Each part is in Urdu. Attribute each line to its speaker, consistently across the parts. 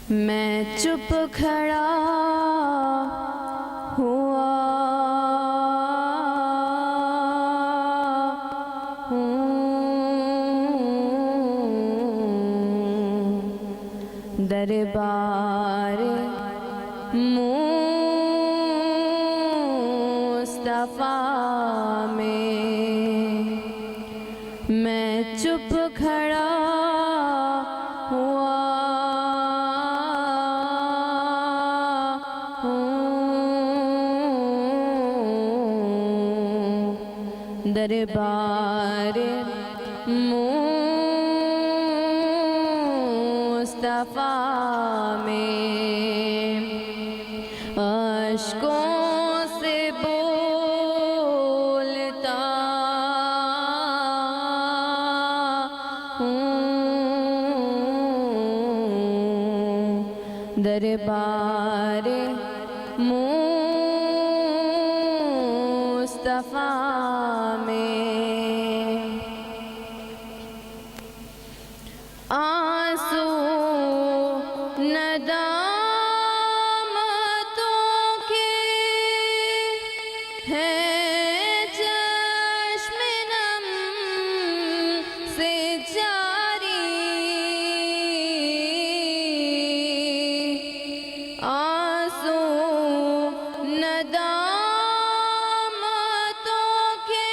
Speaker 1: میں چپ کھڑا ہوا ہوں دربار مصطفیٰ میں چپ کھڑا ہوا دربار مصطفیٰ میں اشکوں سے بولتا ہوں دربار مصطفیٰ میں آنسو ندامتوں کے ہیں چشم نم سے جاری آنسو ندامتوں کے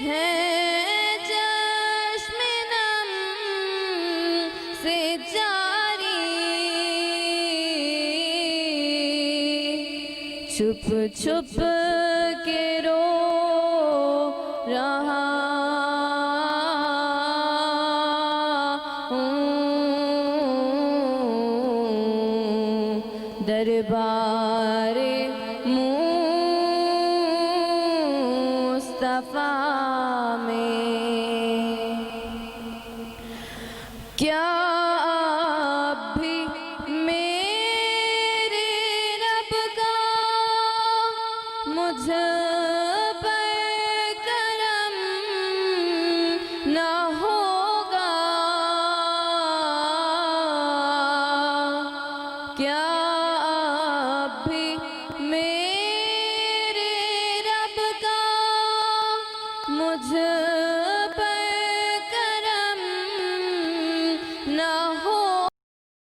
Speaker 1: ہیں چشم نم سے جاری چھپ چھپ کے رو رہا ہوں دربار مصطفیٰ میں کیا